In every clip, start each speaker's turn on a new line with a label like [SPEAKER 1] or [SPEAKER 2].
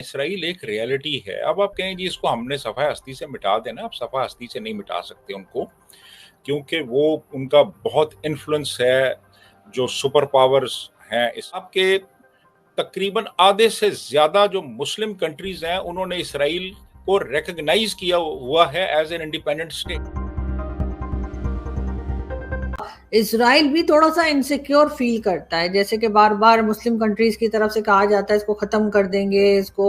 [SPEAKER 1] Israel एक reality है। अब आप कहें जी इसको हमने सफ़ा हस्ती से मिटा देना, आप सफ़ा हस्ती से नहीं मिटा सकते उनको, क्योंकि वो उनका बहुत इन्फ्लुएंस है, जो सुपर पावर्स हैं इस आपके तकरीबन आधे से ज़्यादा जो मुस्लिम कंट्रीज़ हैं, उन्होंने इसराइल को रिकॉग्नाइज़ किया हुआ है as an independent state.
[SPEAKER 2] Israel भी थोड़ा-सा इनसिक्योर फ़ील करता है, जैसे कि बार-बार मुस्लिम कंट्रीज़ की तरफ से कहा जाता है इसको ख़त्म कर देंगे, इसको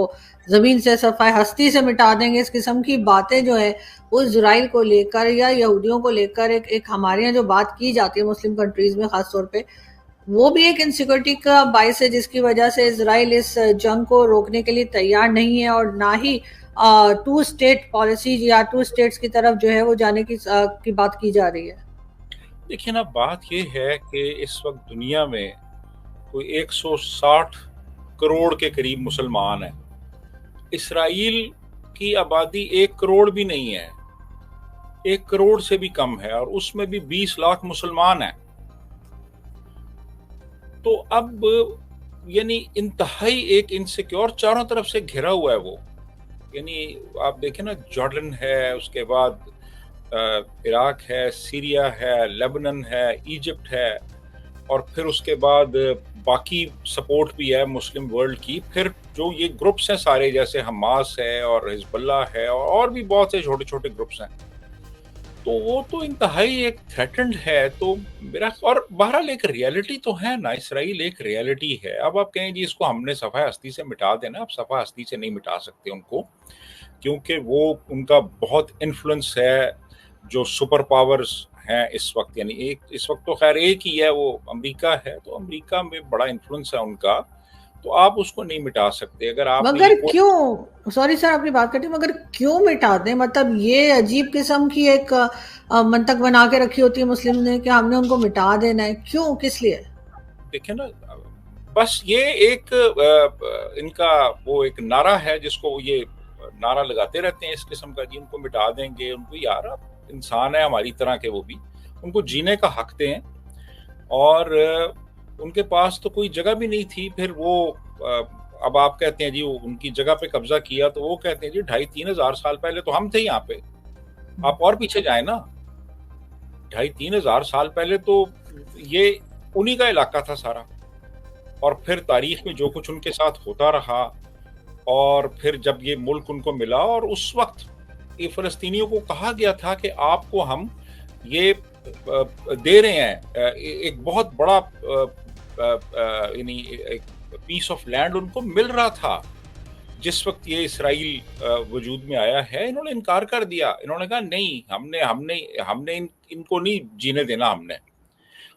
[SPEAKER 2] ज़मीन से सफ़ाए हस्ती से मिटा देंगे, इस किस्म की बातें जो हैं वो इसराइल को लेकर या यहूदियों को लेकर एक हमारे यहाँ जो बात की जाती है मुस्लिम कंट्रीज़ में ख़ास तौर पे, वो भी एक इनसिक्योरिटी का बायस है जिसकी वजह से इसराइल इस जंग को रोकने के लिए तैयार नहीं है और ना ही टू स्टेट पॉलिसी या टू स्टेट्स की तरफ जो है वो जाने की बात की जा रही है।
[SPEAKER 1] देखिए ना, बात ये है कि इस वक्त दुनिया में कोई 160 करोड़ के करीब मुसलमान हैं। इसराइल की आबादी 1 करोड़ भी नहीं है, 1 करोड़ से भी कम है और उसमें भी 20 लाख मुसलमान हैं। तो अब यानी इंतहाई एक इनसिक्योर, चारों तरफ से घिरा हुआ है वो। यानी आप देखें ना, जॉर्डन है, उसके बाद इराक है, सीरिया है, लेबनान है, इजिप्ट है, और फिर उसके बाद बाकी सपोर्ट भी है मुस्लिम वर्ल्ड की। फिर जो ये ग्रुप्स हैं सारे, जैसे हमास है और हिजबुल्लाह है और भी बहुत से छोटे छोटे ग्रुप्स हैं, तो वो तो इंतहाई एक थ्रेटेंड है। तो मेरा, और बहरहाल एक रियलिटी तो है ना, इसराइल एक रियलिटी है। अब आप कहें जी इसको हमने सफ़ा हस्ती से मिटा देना, आप सफ़ा हस्ती से नहीं मिटा सकते उनको, क्योंकि वो उनका बहुत इन्फ्लुएंस है, जो सुपर पावर्स हैं इस वक्त। यानी एक इस वक्त तो खैर एक ही है, वो अमेरिका है, तो अमेरिका में बड़ा इन्फ्लुएंस है उनका, तो आप उसको नहीं मिटा सकते। अगर आपने ये
[SPEAKER 2] मगर क्यों, सॉरी सर आपकी बात करती हूँ, मगर क्यों मिटा दें? मतलब ये अजीब किस्म की एक मंतक बना के रखी होती है मुस्लिम ने कि हमने उनको मिटा देना है, क्यों, किस लिए?
[SPEAKER 1] देखें ना, बस ये एक इनका वो एक नारा है जिसको ये नारा लगाते रहते हैं इस किस्म का, जी उनको मिटा देंगे। उनको, यार आप इंसान है हमारी तरह के, वो भी, उनको जीने का हक दें। और उनके पास तो कोई जगह भी नहीं थी। फिर वो अब आप कहते हैं जी वो उनकी जगह पे कब्जा किया, तो वो कहते हैं जी 2,500-3 हजार साल पहले तो हम थे यहाँ पे। आप और पीछे जाए ना, 2,500-3 हजार साल पहले तो ये उन्हीं का इलाका था सारा। और फिर तारीख में जो कुछ उनके साथ होता रहा, और फिर जब ये मुल्क उनको मिला, और उस वक्त ये फ़लस्तीनियों को कहा गया था कि आपको हम ये दे रहे हैं, एक बहुत बड़ा यानी एक पीस ऑफ लैंड उनको मिल रहा था। जिस वक्त ये इसराइल वजूद में आया है, इन्होंने इनकार कर दिया। इन्होंने कहा नहीं, हमने हमने हमने इनको नहीं जीने देना हमने।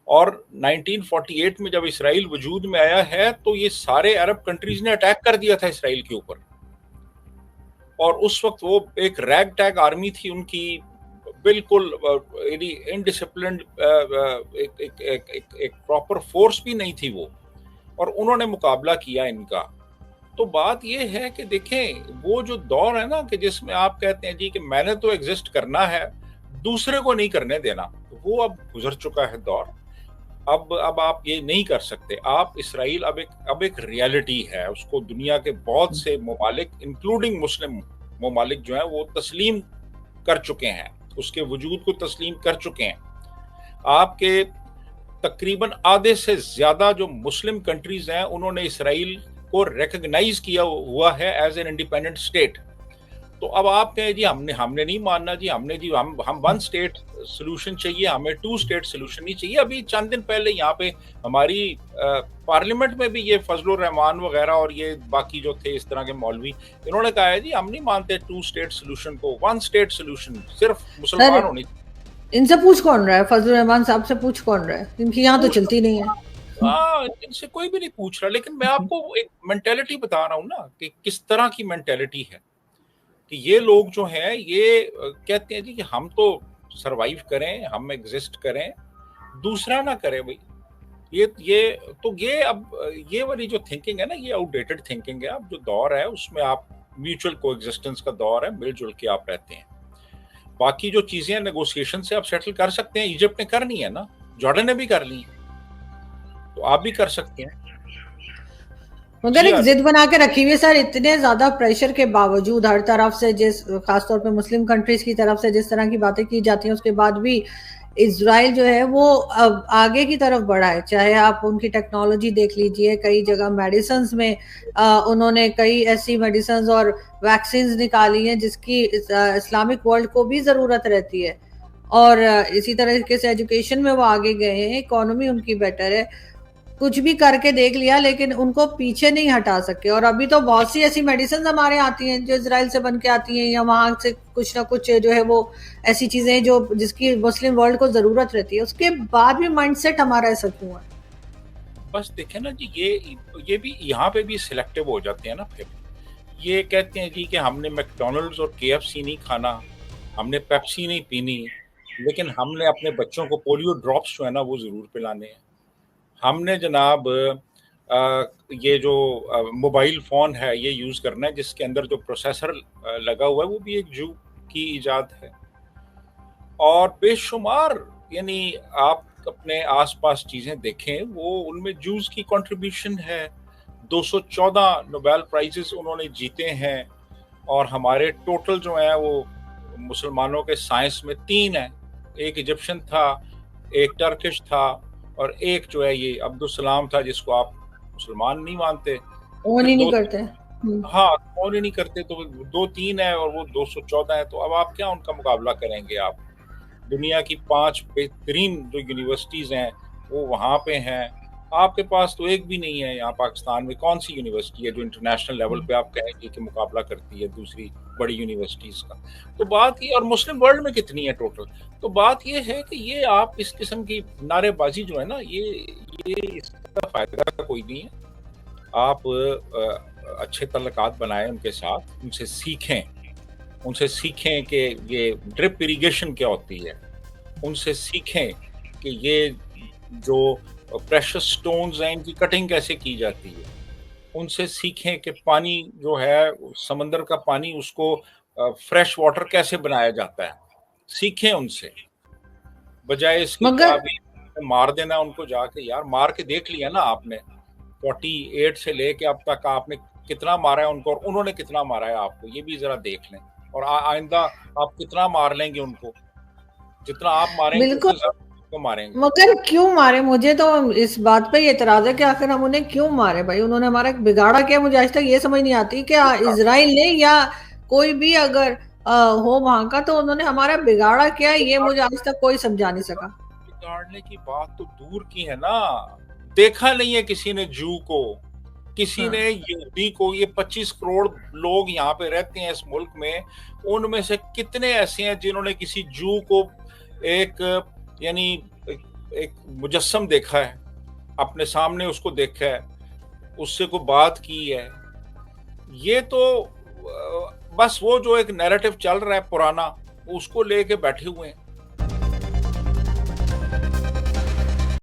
[SPEAKER 1] और 1948 में जब इसराइल वजूद में आया है, तो ये सारे अरब कंट्रीज ने अटैक कर दिया था इसराइल के ऊपर। और उस वक्त वो एक रैग टैग आर्मी थी उनकी, बिल्कुल इनडिसिप्लिन्ड, एक प्रॉपर फोर्स भी नहीं थी वो, और उन्होंने मुकाबला किया इनका। तो बात ये है कि देखें, वो जो दौर है ना कि जिसमें आप कहते हैं जी कि मैंने तो एग्जिस्ट करना है, दूसरे को नहीं करने देना, तो वो अब गुजर चुका है दौर। अब आप ये नहीं कर सकते। आप इसराइल अब एक रियलिटी है, उसको दुनिया के बहुत से ममालिक इंक्लूडिंग मुस्लिम ममालिक जो है वो तस्लीम कर चुके हैं, उसके वजूद को तस्लीम कर चुके हैं। आपके तकरीबन आधे से ज्यादा जो मुस्लिम कंट्रीज हैं, उन्होंने इसराइल को रिकॉग्नाइज किया हुआ है एज एन इंडिपेंडेंट स्टेट। तो अब आप कहें जी हमने नहीं मानना, जी हमने जी हम वन स्टेट सोल्यूशन चाहिए, हमें टू स्टेट सोल्यूशन नहीं चाहिए। अभी चंद दिन पहले यहाँ पे हमारी पार्लियामेंट में भी ये फजलुर रहमान वगैरह और ये बाकी जो थे इस तरह के मौलवी, इन्होंने कहा है जी हम नहीं मानते टू स्टेट सोल्यूशन को, वन स्टेट सोल्यूशन, सिर्फ मुसलमान होने।
[SPEAKER 2] इनसे पूछ कौन रहा है? फजलुर रहमान साहब से पूछ कौन रहा है? इनकी यहाँ तो चलती नहीं है।
[SPEAKER 1] इनसे कोई भी नहीं पूछ रहा, लेकिन मैं आपको एक मेंटेलिटी बता रहा हूँ ना कि किस तरह की मेंटेलिटी है। कि ये लोग जो हैं ये कहते हैं जी कि हम तो सरवाइव करें, हम एग्जिस्ट करें, दूसरा ना करे भाई। ये अब ये वाली जो थिंकिंग है ना, ये आउटडेटेड थिंकिंग है। अब जो दौर है उसमें आप म्यूचुअल कोएग्जिस्टेंस का दौर है, मिलजुल के आप रहते हैं। बाकी जो चीजें नेगोशिएशन से आप सेटल कर सकते हैं, इजिप्ट ने करनी है ना, जॉर्डन ने भी कर ली, तो आप भी कर सकते हैं।
[SPEAKER 2] मगर एक जिद बना के रखी हुई है सर, इतने ज्यादा प्रेशर के बावजूद हर तरफ से, जिस खासतौर पे मुस्लिम कंट्रीज की तरफ से जिस तरह की बातें की जाती हैं, उसके बाद भी इजराइल जो है वो अब आगे की तरफ बढ़ा है। चाहे आप उनकी टेक्नोलॉजी देख लीजिए, कई जगह मेडिसिन में उन्होंने कई ऐसी मेडिसिन और वैक्सीन निकाली हैं जिसकी इस्लामिक वर्ल्ड को भी जरूरत रहती है। और इसी तरीके से एजुकेशन में वो आगे गए हैं, इकोनॉमी उनकी बेटर है, कुछ भी करके देख लिया, लेकिन उनको पीछे नहीं हटा सके। और अभी तो बहुत सी ऐसी मेडिसिन हमारे आती हैं जो इजराइल से बन के आती हैं, या वहां से कुछ ना कुछ जो है वो ऐसी चीजें जो जिसकी मुस्लिम वर्ल्ड को जरूरत रहती है, उसके बाद भी माइंडसेट हमारा ऐसा क्यों है?
[SPEAKER 1] बस देखे ना जी, ये भी यहाँ पे भी सिलेक्टिव हो जाते हैं ना। फिर ये कहते हैं जी कि हमने मैकडॉनल्ड्स और केएफसी नहीं खाना, हमने पेप्सी नहीं पीनी, लेकिन हमने अपने बच्चों को पोलियो ड्रॉप्स जो है ना वो जरूर पिलाने हैं। हमने जनाब ये जो मोबाइल फ़ोन है ये यूज़ करना है जिसके अंदर जो प्रोसेसर लगा हुआ है वो भी एक जू की इजाद है। और बेशुमार, यानी आप अपने आसपास चीज़ें देखें, वो उनमें जूस की कंट्रीब्यूशन है। 214 नोबेल प्राइजेस उन्होंने जीते हैं। और हमारे टोटल जो है वो मुसलमानों के साइंस में 3 है। एक इजिप्शियन था, एक टर्किश था, और एक जो है ये अब्दुल सलाम था जिसको आप मुसलमान नहीं मानते।
[SPEAKER 2] ओन ही नहीं करते।
[SPEAKER 1] हाँ, कौन ही नहीं करते, तो 2-3 है और वो 214 है। तो अब आप क्या उनका मुकाबला करेंगे? आप दुनिया की 5 बेहतरीन जो यूनिवर्सिटीज हैं वो वहाँ पे हैं, आपके पास तो एक भी नहीं है। यहाँ पाकिस्तान में कौन सी यूनिवर्सिटी है जो इंटरनेशनल लेवल पे आप कहेंगे कि मुकाबला करती है दूसरी बड़ी यूनिवर्सिटीज का? तो बात ये, और मुस्लिम वर्ल्ड में कितनी है टोटल? तो बात ये है कि ये आप इस किस्म की नारेबाजी जो है ना, ये इसका फायदा कोई नहीं है। आप अच्छे तल्लुकात बनाएं उनके साथ, उनसे सीखें कि ये ड्रिप इरिगेशन क्या होती है, उनसे सीखें कि ये जो प्रेशस स्टोन्स हैं इनकी कटिंग कैसे की जाती है, उनसे सीखें कि पानी जो है समंदर का पानी उसको फ्रेश वाटर कैसे बनाया जाता है, सीखें उनसे। बजाय इसके कि
[SPEAKER 2] मगर
[SPEAKER 1] आप मार देना उनको जाके। यार मार के देख लिया ना आपने, 48 से लेके अब तक आपने कितना मारा है उनको, और उन्होंने कितना मारा है आपको, ये भी जरा देख लें। और आइंदा आप कितना मार लेंगे उनको, जितना आप मारेंगे
[SPEAKER 2] बिल्कुल,
[SPEAKER 1] उतने ज्यादा उनको मारेंगे।
[SPEAKER 2] मगर क्यों मारे? मुझे तो इस बात पे एतराज है कि आखिर हम उन्हें क्यों मारे भाई? उन्होंने हमारा बिगाड़ा क्या? मुझे आज तक ये समझ नहीं आती कि इजराइल ने या कोई भी अगर हो वहां का, तो उन्होंने हमारा बिगाड़ा क्या, ये मुझे आज तक कोई समझा नहीं सका।
[SPEAKER 1] बिगाड़ने की बात तो दूर की है ना, देखा नहीं है किसी ने जू को, किसी ने यहूदी को। ये 25 करोड़ लोग यहाँ पे रहते हैं इस मुल्क में, उनमें से कितने ऐसे हैं जिन्होंने किसी जू को एक, यानी एक मुजस्सम देखा है, अपने सामने उसको देखा है, उससे कोई बात की है? ये तो बस वो जो एक नैरेटिव चल रहा है पुराना, उसको लेके बैठे हुए हैं।